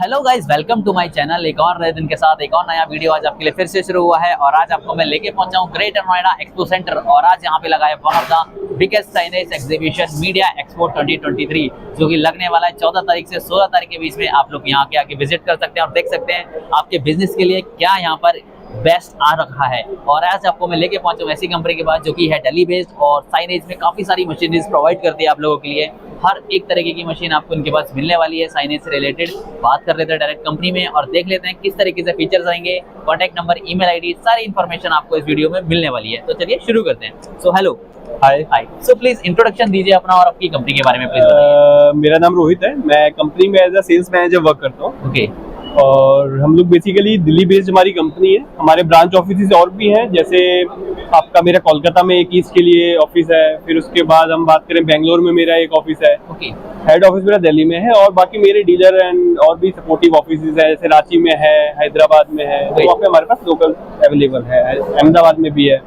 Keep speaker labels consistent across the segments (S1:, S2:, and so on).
S1: Hello guys, welcome to my channel. एक और नए दिन के साथ एक और नया वीडियो आज आपके लिए फिर से शुरू हुआ है और आज आपको मैं लेके पहुंचा हूं ग्रेटर नोएडा एक्सपो सेंटर। और आज यहां पे लगा है one of the biggest signage exhibition media expo 2023 जो कि लगने वाला है 14 तारीख से 16 तारीख के बीच में। आप लोग यहां के आके विजिट कर सकते हैं और देख सकते हैं आपके बिजनेस के लिए क्या यहाँ पर बेस्ट आ रखा है। और आज आपको मैं लेके पहुंचा हूं ऐसी कंपनी के पास जो कि है दिल्ली बेस्ड और साइनेज में काफी सारी मशीनरीज प्रोवाइड करती है आप लोगों के लिए। हर एक तरीके की मशीन आपको इनके पास मिलने वाली है साइनेज से रिलेटेड। बात कर लेते हैं डायरेक्ट कंपनी में और देख लेते हैं किस तरीके से फीचर्स आएंगे, कॉन्टैक्ट नंबर, ईमेल आईडी, सारी इन्फॉर्मेशन आपको इस वीडियो में मिलने वाली है। तो चलिए शुरू करते हैं। So hello,
S2: hi.
S1: So please introduction दीजिए अपना और आपकी कंपनी के बारे में प्लीज बताइए।
S2: मेरा नाम रोहित है, मैं कंपनी में as a sales manager work करता हूँ।
S1: ओके।
S2: और हम लोग बेसिकली दिल्ली बेस्ड हमारी कंपनी है। हमारे ब्रांच ऑफिस और भी हैं, जैसे आपका मेरा कोलकाता में एक ईस्ट के लिए ऑफिस है, फिर उसके बाद हम बात करें बेंगलोर में मेरा एक ऑफिस है।
S1: ओके।
S2: हेड ऑफिस मेरा दिल्ली में है और बाकी मेरे डीलर एंड और भी सपोर्टिव ऑफिस है, जैसे रांची में है, हैदराबाद में है, तो वहाँ पे हमारे पास लोकल अवेलेबल है, अहमदाबाद में भी है।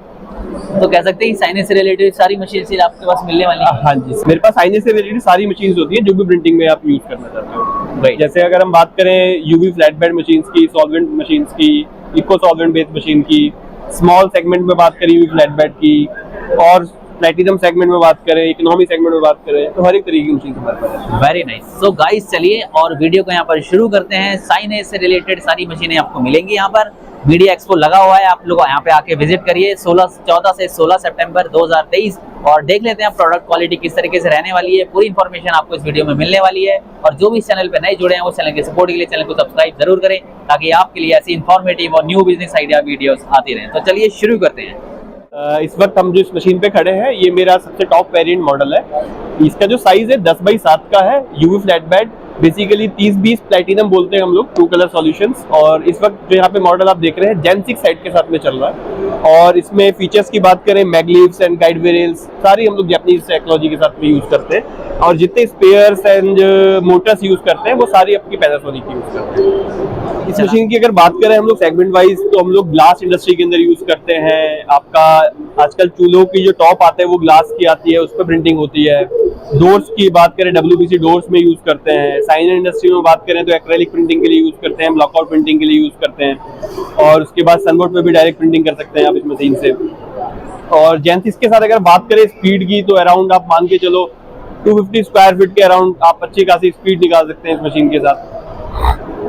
S1: तो कह सकते हैं साइनेज से रिलेटेड सारी मशीन आपके पास मिलने वाली है?
S2: हाँ जी, मेरे पास साइनेज से रिलेटेड सारी मशीन्स होती है जो भी प्रिंटिंग में आप यूज करना चाहते हो। जैसे अगर हम बात करें यूवी फ्लैट बेड मशीन्स की, सॉल्वेंट मशीन्स की, इको सॉल्वेंट बेस्ड मशीन की, स्मॉल सेगमेंट में बात करें यूवी फ्लैट बेड की, और प्लैटिनम सेगमेंट में बात करें, इकोनॉमी सेगमेंट में बात करें, तो हर एक तरीके की मशीन हमारे पास है।
S1: Very nice. सो गाइस चलिए और वीडियो को यहाँ पर शुरू करते हैं। साइनेज से रिलेटेड सारी मशीनें आपको मिलेंगी यहाँ पर। मीडिया एक्सपो लगा हुआ है, आप लोग यहाँ पे आके विजिट करिए 14 से 16 सितंबर 2023 और देख लेते हैं प्रोडक्ट क्वालिटी किस तरीके से रहने वाली है। पूरी इन्फॉर्मेशन आपको इस वीडियो में मिलने वाली है। और जो भी इस चैनल पे नए जुड़े हैं वो चैनल के सपोर्ट के लिए चैनल को सब्सक्राइब जरूर करें ताकि आपके लिए ऐसी इन्फॉर्मेटिव और न्यू बिजनेस आइडिया वीडियोस आती रहें। तो चलिए शुरू करते हैं।
S2: इस वक्त हम जो इस मशीन पे खड़े हैं, ये मेरा सबसे टॉप वेरिएंट मॉडल है। इसका जो साइज है 10x7 का है, UV flat bed, basically 30-20 platinum बोलते हैं हम लोग, 2 कलर सॉल्यूशंस। और इस वक्त जो यहाँ पे मॉडल आप देख रहे हैं जेन 6 सेट के साथ में चल रहा है। और इसमें फीचर्स की बात करें, मैगलीव्स एंड गाइड वेरेल्स सारी हम लोग जापानीज टेक्नोलॉजी के साथ में यूज करते हैं। और जितने स्पेयर्स एंड मोटर्स यूज करते हैं वो सारी अपनी पैनासोनिक की यूज करते हैं। इस मशीन की अगर बात करें हम लोग सेगमेंट वाइज, तो हम लोग ग्लास इंडस्ट्री के अंदर यूज करते हैं। आपका आजकल चूल्हों की जो टॉप आते हैं वो ग्लास की आती है, उस पर प्रिंटिंग होती है। डोर्स की बात करें, WPC डोर्स में यूज करते हैं। साइन इंडस्ट्री में बात करें तो एक्रेलिक प्रिंटिंग के लिए यूज करते हैं, ब्लॉकआउट प्रिंटिंग के लिए यूज करते हैं। और उसके बाद सनबोर्ड पे भी डायरेक्ट प्रिंटिंग कर सकते हैं आप इस मशीन से। और जेन 6 के साथ अगर बात करें स्पीड की, तो अराउंड आप मान के चलो 250 स्क्वायर फीट के अराउंड आप अच्छी खासी स्पीड निकाल सकते हैं इस मशीन के साथ।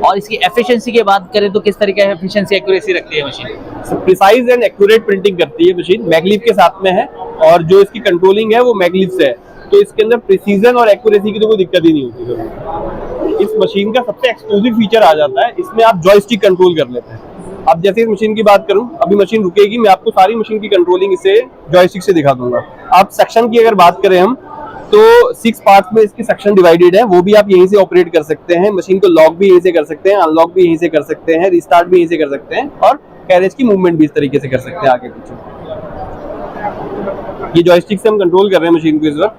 S1: और इसकी एफिशिएंसी की बात करें तो किस तरीके की एफिशिएंसी एक्यूरेसी रखती है machine?
S2: Precise and accurate printing करती है मशीन, मैगलीव के साथ में है। और जो इसकी कंट्रोलिंग है वो मैगलीव से है, तो इसके अंदर प्रिसीजन और एक्यूरेसी की तो कोई दिक्कत ही नहीं होती। इस मशीन का सबसे एक्सक्लूसिव फीचर आ जाता है, इसमें आप जॉयस्टिक कंट्रोल कर लेते हैं। अब जैसे इस मशीन की बात करूं, अभी मशीन रुकेगी, मैं आपको सारी मशीन की कंट्रोलिंग इसे जॉयस्टिक से दिखा दूंगा। आप सेक्शन की अगर बात करें हम, तो 6 पार्ट्स में इसकी सेक्शन डिवाइडेड है, वो भी आप यहीं से ऑपरेट कर सकते हैं। मशीन को लॉक भी यहीं से कर सकते हैं, अनलॉक भी यहीं से कर सकते हैं, रिस्टार्ट भी यहीं से कर सकते हैं, और कैरेज की मूवमेंट भी इस तरीके से कर सकते हैं आगे पीछे। ये जॉयस्टिक से हम कंट्रोल कर रहे हैं मशीन को इस वक्त।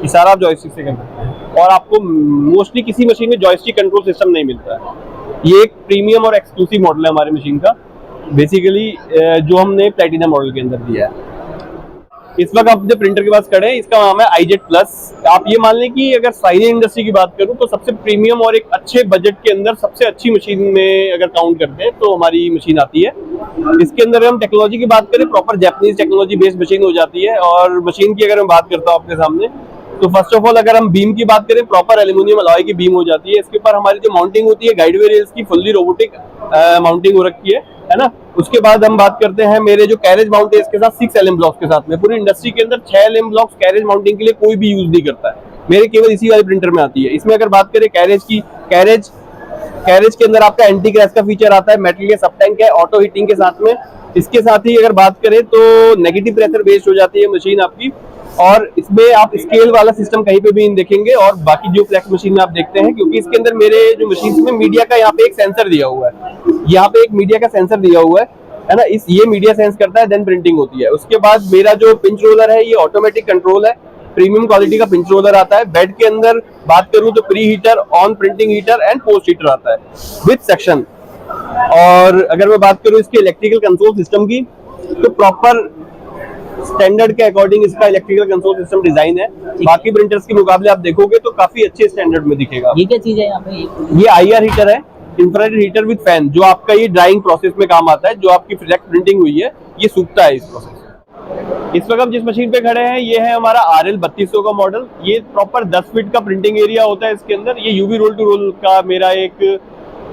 S2: ये सारा आप जॉयस्टिक से कर सकते हैं। और आपको मोस्टली किसी मशीन में जॉयस्टिक कंट्रोल सिस्टम नहीं मिलता है। ये एक प्रीमियम और एक्सक्लूसिव मॉडल है हमारी मशीन का, बेसिकली जो हमने प्लैटिनम मॉडल के अंदर दिया है। इस वक्त आप जो प्रिंटर के पास खड़े हैं, इसका नाम है iJet Plus। आप ये मान लें कि अगर साइनेज इंडस्ट्री की बात करूं तो सबसे प्रीमियम और एक अच्छे बजट के अंदर सबसे अच्छी मशीन में अगर काउंट करते हैं तो हमारी मशीन आती है। इसके अंदर हम टेक्नोलॉजी की बात करें, proper Japanese technology based machine हो जाती है। और मशीन की अगर मैं बात करता हूँ आपके सामने, तो फर्स्ट ऑफ ऑल अगर हम बीम की बात करें, प्रॉपर एल्यूमिनियम अलॉय की बीम हो जाती है। इसके ऊपर हमारी जो माउंटिंग होती है गाइड वेरेल्स की, फुल्ली रोबोटिक माउंटिंग हो रखी है ना। उसके बाद हम बात करते हैं मेरे जो कैरेज माउंट है इसके साथ 6 LM ब्लॉक्स के साथ में। पूरी इंडस्ट्री के अंदर 6 LM ब्लॉक्स कैरेज माउंटिंग के लिए कोई भी यूज नहीं करता है, मेरे केवल इसी वाले प्रिंटर में आती है। इसमें अगर बात करें कैरेज की, कैरेज के अंदर आपका एंटी क्रैश का फीचर आता है, मेटल के सब टैंक है, ऑटो हीटिंग के साथ में। इसके साथ ही अगर बात करें तो नेगेटिव प्रेशर बेस्ड हो जाती है मशीन आपकी। और इसमें आप स्केल वाला सिस्टम कहीं पे भी नहीं देखेंगे। और बाकी जो फ्लैक्स मशीन में आप देखते हैं, क्योंकि इसके अंदर मेरे जो मशीन में मीडिया का यहाँ पे एक सेंसर दिया हुआ है, यहाँ पे एक मीडिया का सेंसर दिया हुआ है ना। ये मीडिया सेंस करता है, देन प्रिंटिंग होती है। उसके बाद मेरा जो पिंच रोलर है ये ऑटोमेटिक कंट्रोल है। प्रीमियम क्वालिटी का पिंच रोलर आता है। बेड के अंदर बात करूं तो pre heater, on printing heater and post heater आता है विद सेक्शन। और अगर मैं बात करूं इसके इलेक्ट्रिकल कंट्रोल सिस्टम की, तो प्रॉपर स्टैंडर्ड के अकॉर्डिंग इसका इलेक्ट्रिकल कंट्रोल सिस्टम डिजाइन है। बाकी प्रिंटर्स के मुकाबले आप देखोगे तो काफी अच्छे स्टैंडर्ड में दिखेगा।
S1: ये क्या चीज है यहाँ पे?
S2: ये IR हीटर है, इंफ्रारेड हीटर विद फैन, जो आपका ये ड्राइंग प्रोसेस में काम आता है। जो आपकी फ्लैक्स प्रिंटिंग हुई है ये सूखता है इस प्रोसेस। इस वक्त हम जिस मशीन पे खड़े हैं ये है हमारा RL 3200 का मॉडल। ये प्रॉपर 10 फीट का प्रिंटिंग एरिया होता है इसके अंदर। ये UV रोल टू रोल का मेरा एक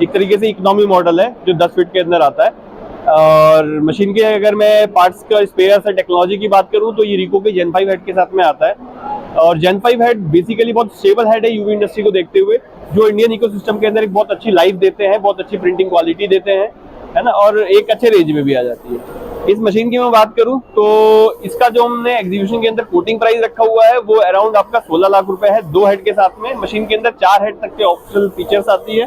S2: तरीके से इकोनॉमी मॉडल है जो 10 फीट के अंदर आता है। और मशीन के अगर मैं पार्ट्स का स्पेयर्स और टेक्नोलॉजी की बात करूं तो ये रिको के Gen 5 हेड के साथ में आता है। और Gen 5 हेड बेसिकली बहुत स्टेबल हेड है यूवी इंडस्ट्री को देखते हुए, जो इंडियन इकोसिस्टम के अंदर एक बहुत अच्छी लाइफ देते हैं, बहुत अच्छी प्रिंटिंग क्वालिटी देते हैं, है ना, और एक अच्छे रेंज में भी आ जाती है। इस मशीन की मैं बात करूं तो इसका जो हमने एग्जीबिशन के अंदर कोटिंग प्राइस रखा हुआ है वो अराउंड आपका 16 लाख रुपए है 2 हेड के साथ में। मशीन के अंदर 4 हेड तक के ऑप्शनल फीचर्स आती है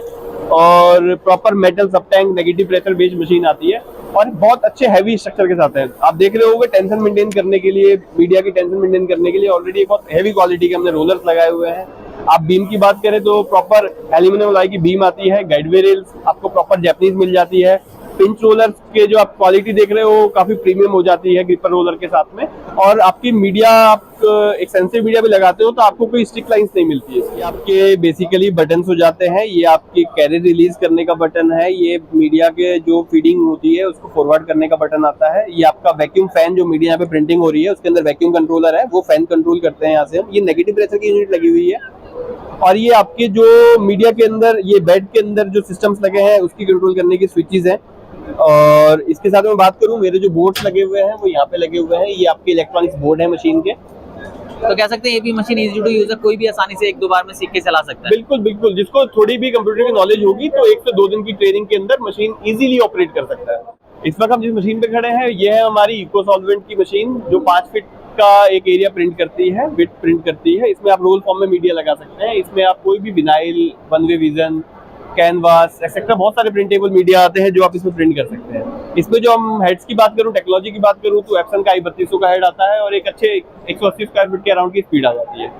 S2: और प्रॉपर मेटल सब tank negative pressure based machine आती है और बहुत अच्छे हैवी स्ट्रक्चर के साथ है। आप देख रहे होंगे टेंशन मेंटेन करने के लिए, मीडिया की टेंशन मेंटेन करने के लिए ऑलरेडी बहुत हैवी क्वालिटी के हमने रोलर्स लगाए हुए हैं। आप बीम की बात करें तो प्रॉपर एल्यूमिनियम एलॉय की बीम आती है, गाइडवे रेल्स आपको प्रॉपर जैपनीज मिल जाती है। पिंच रोलर के जो आप क्वालिटी देख रहे हो काफी प्रीमियम हो जाती है ग्रिपर रोलर के साथ में। और आपकी मीडिया, आप एक सेंसिटिव मीडिया भी लगाते हो तो आपको कोई स्टिक लाइंस नहीं मिलती है। ये आपके बेसिकली बटन्स हो जाते हैं। ये आपकी कैरी रिलीज करने का बटन है, ये मीडिया के जो फीडिंग होती है उसको फॉरवर्ड करने का बटन आता है। ये आपका वैक्यूम फैन, जो मीडिया पे प्रिंटिंग हो रही है उसके अंदर वैक्यूम कंट्रोलर है, वो फैन कंट्रोल करते हैं यहाँ से हम। ये नेगेटिव प्रेशर की यूनिट लगी हुई है। और ये आपके जो मीडिया के अंदर, ये बेड के अंदर जो सिस्टम्स लगे हैं उसकी कंट्रोल करने की स्विचेस हैं। और इसके साथ मैं बात करूं, मेरे जो बोर्ड्स लगे हुए हैं वो यहाँ पे लगे हुए हैं। ये आपके इलेक्ट्रॉनिक्स बोर्ड है मशीन के।
S1: तो कह सकते हैं ये भी मशीन इजी टू यूजर, कोई भी आसानी से 1-2 बार में सीख के चला सकता है।
S2: बिल्कुल बिल्कुल, जिसको थोड़ी भी कंप्यूटर की नॉलेज होगी तो 1 से 2 दिन की ट्रेनिंग के अंदर मशीन इजीली ऑपरेट कर सकता है। इस वक्त हम जिस मशीन पे खड़े हैं ये है हमारी इको सॉल्वेंट की मशीन, जो 5 फीट का एक एरिया प्रिंट करती है, विथ प्रिंट करती है। इसमें आप रोल फॉर्म में मीडिया लगा सकते हैं। इसमें आप कोई भी vinyl, one way vision, canvas etcetera बहुत सारे प्रिंटेबल मीडिया आते हैं जो आप इसमें प्रिंट कर सकते हैं। इसमें जो हम हेड्स की बात करूं, टेक्नोलॉजी की बात करूं तो एप्सन का i3200 का हेड आता है और एक अच्छे 180 स्क्वायर फीट के अराउंड की स्पीड आ जाती है।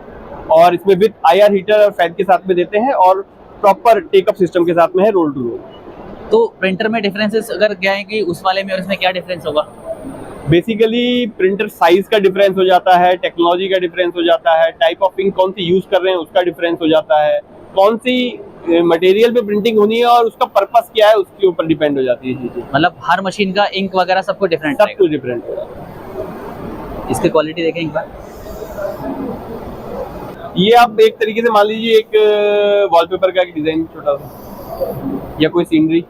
S2: और इसमें विद IR हीटर और फैन के साथ में देते हैं और प्रॉपर टेकअप सिस्टम के साथ में है, रोल टू रोल।
S1: तो प्रिंटर में डिफरेंसेस अगर क्या है कि उस वाले में और इसमें क्या डिफरेंस होगा?
S2: बेसिकली प्रिंटर साइज का डिफरेंस हो जाता है, टेक्नोलॉजी का डिफरेंस हो जाता है, टाइप ऑफ इंक कौन सी यूज कर रहे हैं उसका डिफरेंस हो जाता है, कौन सी मटेरियल पे प्रिंटिंग होनी है और उसका पर्पस क्या है उसके ऊपर डिपेंड हो जाती है चीजें।
S1: मतलब हर मशीन का इंक वगैरह सबको डिफरेंट,
S2: सब कुछ डिफरेंट है।
S1: इसकी क्वालिटी देखें एक बार।
S2: ये आप एक तरीके से मान लीजिए एक वॉलपेपर का एक डिजाइन छोटा सा या कोई सीनरी।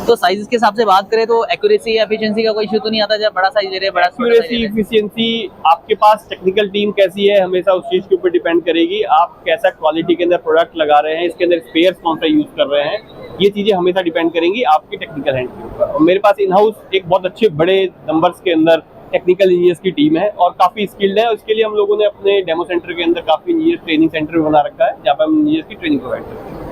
S1: तो साइज के हिसाब से बात करें तो एक्यूरेसी या एफिशिएंसी का कोई इशू तो नहीं आता जब बड़ा साइज दे रहे हैं? बड़ा
S2: एक्यूरेसी, एफिशिएंसी, आपके पास टेक्निकल टीम कैसी है हमेशा उस चीज के ऊपर डिपेंड करेगी। आप कैसा क्वालिटी के अंदर प्रोडक्ट लगा रहे हैं, इसके अंदर स्पेयर्स कौन सा यूज कर रहे हैं, ये चीजें हमेशा डिपेंड करेंगी आपके टेक्निकल हैंड के ऊपर। और मेरे पास इन हाउस एक बहुत अच्छे बड़े नंबर्स के अंदर टेक्निकल इंजीनियर्स की टीम है और काफी स्किल्ड है। उसके लिए हम लोगों ने अपने डेमो सेंटर के अंदर काफी इंजीनियर ट्रेनिंग सेंटर बना रखा है जहाँ पर हम इंजीनियर्स की ट्रेनिंग प्रोवाइड करते हैं।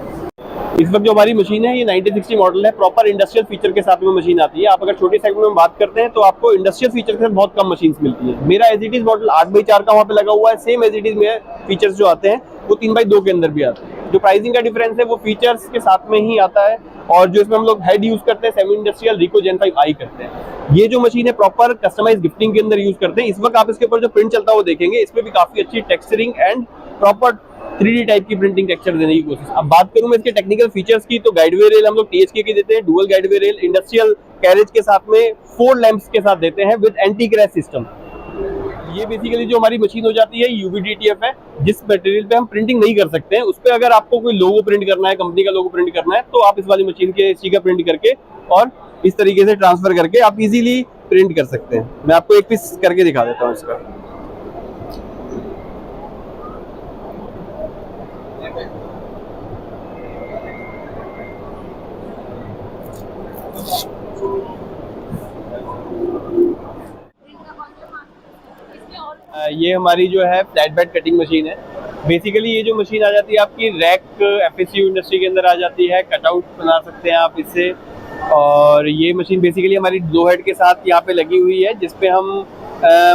S2: इस वक्त जो हमारी मशीन है ये 1960 मॉडल है, प्रॉपर इंडस्ट्रियल फीचर के साथ में मशीन आती है। आप अगर छोटे सेगमेंट में बात करते हैं तो आपको इंडस्ट्रियल फीचर के साथ बहुत कम मशीन्स मिलती है। मेरा as it is model 8x4 का वहाँ पे लगा हुआ है, सेम एज इट इज में फीचर्स जो आते हैं वो 3x2 के अंदर भी आते हैं। जो प्राइसिंग का डिफरेंस है वो फीचर्स के साथ में ही आता है। और जो इसमें हम लोग हेड यूज करते हैं सेमी इंडस्ट्रियल रिको Gen 5i करते हैं। ये जो मशीन है प्रॉपर कस्टमाइज गिफ्टिंग के अंदर यूज करते हैं। इस वक्त आप इसके ऊपर जो प्रिंट चलता है वो देखेंगे, इसमें भी काफी अच्छी texturing and proper 3D type की प्रिंटिंग टेक्सचर देने की कोशिश। अब बात करूं मैं इसके टेक्निकल फीचर्स की तो गाइडवे रेल हम लोग THK की देते हैं, dual guideway rail industrial carriage के साथ में 4 लैंप्स के साथ देते हैं विद एंटी क्रैश सिस्टम। ये बेसिकली जो हमारी मशीन हो जाती है UV DTF है, जिस मटेरियल पे हम प्रिंटिंग नहीं कर सकते हैं उस पे अगर आपको कोई लोगो प्रिंट करना है, कंपनी का लोगो प्रिंट करना है तो आप इस वाली मशीन के स्टिकर प्रिंट करके और इस तरीके से ट्रांसफर करके आप इजीली प्रिंट कर सकते हैं। मैं आपको एक पीस करके दिखा देता हूँ इसका। ये हमारी जो है फ्लैट बेड कटिंग मशीन है। बेसिकली ये जो मशीन आ जाती है आपकी रैक FSU इंडस्ट्री के अंदर आ जाती है, कटआउट बना सकते हैं आप इससे। और ये मशीन बेसिकली हमारी 2 हेड के साथ यहाँ पे लगी हुई है जिसपे हम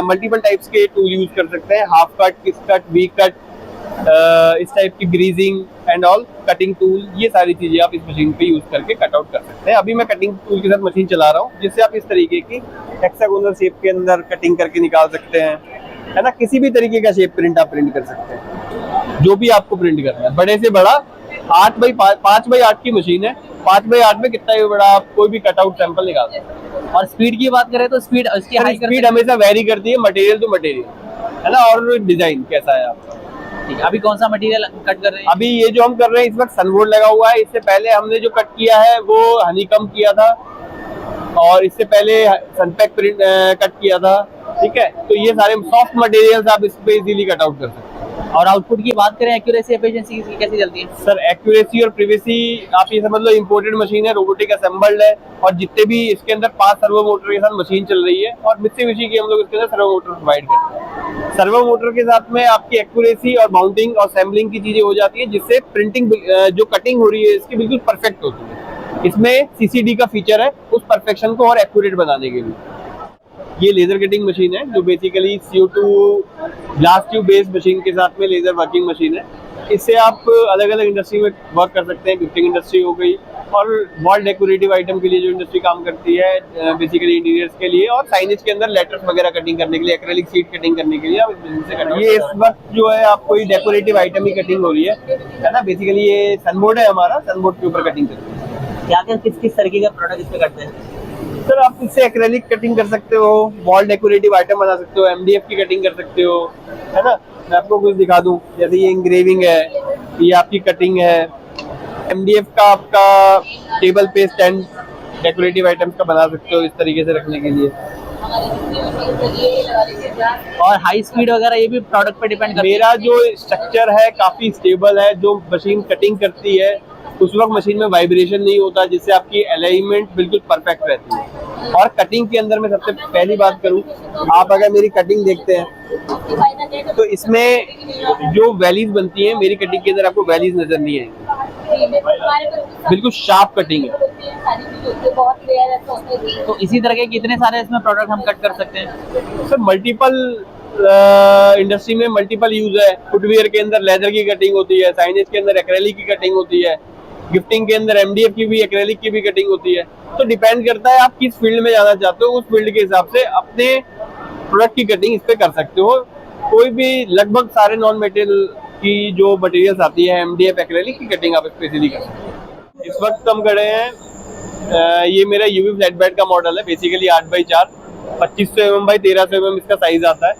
S2: मल्टीपल टाइप्स के टूल यूज कर सकते हैं, हाफ कट, किस कट, वी कट, इस टाइप की greasing and all, cutting tool, ये सारी चीजें आप इस मशीन पे यूज करके कट आउट कर सकते हैं। अभी मैं कटिंग टूल के साथ मशीन चला रहा हूँ, जिससे आप इस तरीके की हेक्सागोनल शेप के अंदर कटिंग करके निकाल सकते हैं, है ना। किसी भी तरीके का शेप प्रिंट आप प्रिंट कर सकते हैं, जो भी आपको प्रिंट करना है। बड़े से बड़ा 5x8 की मशीन है, 5x8 में कितना भी बड़ा आप कोई भी कटआउट सैंपल निकाल सकते हैं।
S1: और स्पीड की बात करें तो स्पीड इसकी हाई
S2: स्पीड हमेशा वेरी करती है मटेरियल टू मटेरियल, है ना, और डिजाइन कैसा है आपका।
S1: ठीक है, अभी कौन सा मटेरियल कट कर रहे हैं?
S2: अभी ये जो हम कर रहे हैं इस वक्त सनवोर्ड लगा हुआ है। इससे पहले हमने जो कट किया है वो हनीकम किया था, और इससे पहले सनपैक प्रिंट कट किया था। ठीक है, तो ये सारे सॉफ्ट मटेरियल्स आप इस पे इजीली कट आउट कर सकते हैं।
S1: और आउटपुट की बात करें, एक्यूरेसी, एफिशिएंसी की कैसी चलती है?
S2: सर एक्यूरेसी और प्रिवेसी आप ये समझ लो, इंपोर्टेड मशीन है, रोबोटिक असेंबल्ड है, और जितने भी इसके अंदर 5 सर्वो मोटर के साथ मशीन चल रही है, और मित्सुबिशी की हम लोग इसके अंदर सर्वो मोटर प्रोवाइड करते हैं। सर्वो मोटर के साथ में आपकी एक्यूरेसी और माउंटिंग और असेंबलिंग की चीजें हो जाती है, जिससे प्रिंटिंग जो कटिंग हो रही है इसकी बिल्कुल परफेक्ट होती है। इसमें सीसीडी का फीचर है उस परफेक्शन को और एक्यूरेट बनाने के लिए। ये लेजर कटिंग मशीन है जो basically CO2 glass tube based machine के साथ में लेजर वर्किंग मशीन है। इससे आप अलग अलग इंडस्ट्री में वर्क कर सकते हैं। गिफ्टिंग इंडस्ट्री हो गई, और वॉल डेकोरेटिव आइटम के लिए जो इंडस्ट्री काम करती है, बेसिकली इंटीरियर्स के लिए, और साइनेज के अंदर लेटर्स वगैरह कटिंग करने के लिए, एक्रेलिक शीट कटिंग करने के लिए आप इस मशीन से कटिंग। ये इस वक्त जो है आपको ये डेकोरेटिव आइटम ही कटिंग हो रही है ना। बेसिकली ये सनबोर्ड है हमारा, सनबोर्ड के ऊपर कटिंग करते हैं।
S1: क्या क्या किस तरीके का प्रोडक्ट इस पे करते हैं?
S2: सर आप इससे एक्रेलिक कटिंग कर सकते हो, वॉल डेकोरेटिव आइटम बना सकते हो, MDF की कटिंग कर सकते हो, है ना। मैं आपको कुछ दिखा दूं, जैसे ये इंग्रेविंग है, ये आपकी कटिंग है। MDF का आपका टेबल पे स्टैंड डेकोरेटिव आइटम्स का बना सकते हो इस तरीके से रखने के लिए।
S1: और हाई स्पीड वगैरह ये भी प्रोडक्ट पे डिपेंड करता है?
S2: मेरा जो स्ट्रक्चर है काफी स्टेबल है, जो मशीन कटिंग करती है उस वक्त मशीन में वाइब्रेशन नहीं होता, जिससे आपकी अलाइनमेंट बिल्कुल परफेक्ट रहती है। और कटिंग के अंदर मैं सबसे पहली बात करूं, आप अगर मेरी कटिंग देखते हैं तो इसमें जो वैलीज बनती हैं मेरी कटिंग के अंदर आपको वैलीज नजर नहीं आएंगी, बिल्कुल शार्प कटिंग है।
S1: तो इसी तरह के कितने सारे इसमें प्रोडक्ट हम कट कर सकते हैं?
S2: सर मल्टीपल इंडस्ट्री में मल्टीपल यूज है। फुटवियर के अंदर लेदर की कटिंग होती है, साइनेज के अंदर एक्रेलिक की कटिंग होती है, गिफ्टिंग के अंदर MDF की भी, एक्रेलिक की भी कटिंग होती है। तो डिपेंड करता है आप किस फील्ड में जाना चाहते हो, उस फील्ड के हिसाब से अपने प्रोडक्ट की कटिंग इस पे कर सकते हो। कोई भी लगभग सारे नॉन मेटेरियल की जो मटेरियल्स आती है, MDF, एक्रेलिक की कटिंग आप स्पेशली कर सकते हो। इस वक्त हम खड़े हैं, ये मेरा UV फ्लैट बेड का मॉडल है, basically 8x4 2500 mm by 1300 mm इसका साइज आता है।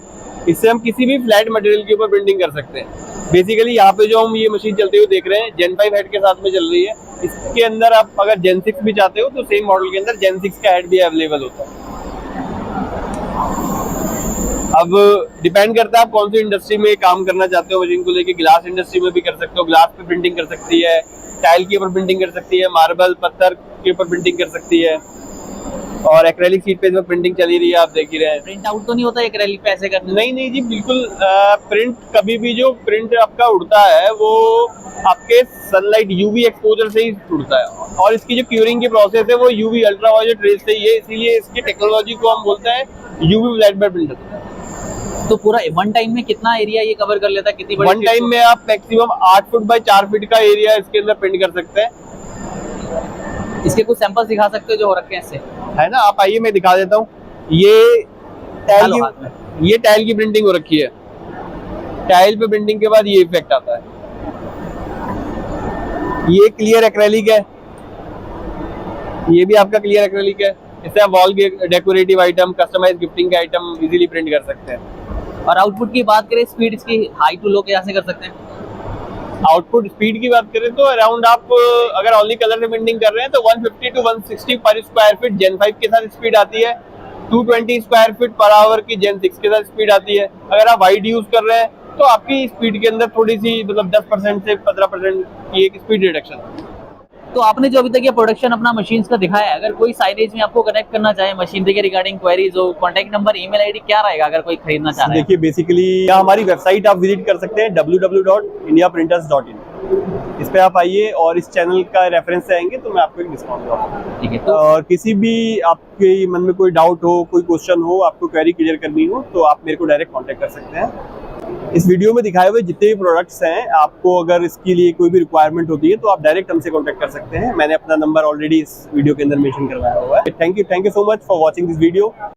S2: इससे हम किसी भी फ्लैट मटेरियल के ऊपर प्रिंटिंग कर सकते हैं। बेसिकली यहाँ पे जो हम ये मशीन चलते हुए देख रहे हैं Gen 5 हेड के साथ में चल रही है। इसके अंदर आप अगर Gen 6 भी चाहते हो तो सेम मॉडल के अंदर Gen 6 का हेड भी अवेलेबल होता है। अब डिपेंड करता है आप कौन सी इंडस्ट्री में काम करना चाहते हो मशीन को लेके। ग्लास इंडस्ट्री में भी कर सकते हो, ग्लास पे प्रिंटिंग कर सकती है, टाइल के ऊपर प्रिंटिंग कर सकती है, मार्बल पत्थर के ऊपर प्रिंटिंग कर सकती है, और एक्रेलिक शीट पे प्रिंटिंग चली रही है, आप देख ही रहे हैं।
S1: प्रिंट आउट तो नहीं होता एक्रेलिक पे ऐसे करने?
S2: नहीं जी, बिल्कुल। प्रिंट कभी भी जो प्रिंट आपका उड़ता है वो आपके सनलाइट UV एक्सपोजर से ही उड़ता है, और इसकी जो क्यूरिंग की प्रोसेस है वो UV अल्ट्रावायलेट रेज से ही है, इसीलिए इसकी टेक्नोलॉजी को हम बोलते हैं UV फ्लैट बेड प्रिंटर।
S1: तो पूरा वन टाइम में कितना एरिया ये कवर कर लेता है? कितनी बड़ी
S2: वन टाइम में आप मैक्सिमम 8 फुट बाय 4 फीट का एरिया इसके अंदर प्रिंट कर सकते हैं।
S1: इसके कुछ सैंपल्स दिखा सकते हो जो हो रखे हैं इससे?
S2: है ना, आप आइए मैं दिखा देता हूँ। ये टाइल की प्रिंटिंग हो रखी है। टाइल पे प्रिंटिंग के बाद ये इफेक्ट आता है। ये क्लियर एक्रेलिक है, ये भी आपका क्लियर एक्रेलिक है। इससे आप wall decorative item, customise gifting के आइटम इजीली प्रिंट कर सकते हैं।
S1: और आउटपुट की बात करें, स्पीड इसकी हाई टू लो कैसे कर सकते हैं?
S2: आउटपुट स्पीड की बात करें तो अराउंड आप अगर ओनली कलर से प्रिंटिंग कर रहे हैं तो 150 to 160 पर स्क्वायर फीट Gen 5 के साथ स्पीड आती है। 220 स्क्वायर फीट पर आवर की Gen 6 के साथ स्पीड आती है। अगर आप वाइड यूज कर रहे हैं तो आपकी स्पीड के अंदर थोड़ी सी मतलब 10% से 15% की एक स्पीड रिडक्शन।
S1: तो आपने जो अभी तक ये प्रोडक्शन अपना मशीन्स का दिखाया है, अगर कोई साइनेज में आपको कनेक्ट करना चाहे मशीनरी के रिगार्डिंग क्वेरीज हो, कॉन्टैक्ट नंबर, ईमेल आईडी क्या रहेगा अगर कोई खरीदना चाह रहा है?
S2: देखिए बेसिकली हमारी वेबसाइट आप विजिट कर सकते हैं www.indiaprinters.in। इस पे आप आइए और इस चैनल का रेफरेंस से आएंगे तो मैं आपको एक डिस्काउंट दूंगा।
S1: ठीक है। तो
S2: और किसी भी आपके मन में कोई डाउट हो, कोई क्वेश्चन हो, आपको क्वेरी क्लियर करनी हो तो आप मेरे को डायरेक्ट कांटेक्ट कर सकते हैं। इस वीडियो में दिखाए हुए जितने भी प्रोडक्ट्स हैं, आपको अगर इसके लिए कोई भी रिक्वायरमेंट होती है तो आप डायरेक्ट हमसे कांटेक्ट कर सकते हैं। मैंने अपना नंबर ऑलरेडी इस वीडियो के अंदर मेंशन करवाया हुआ है। Thank you so much for watching this video.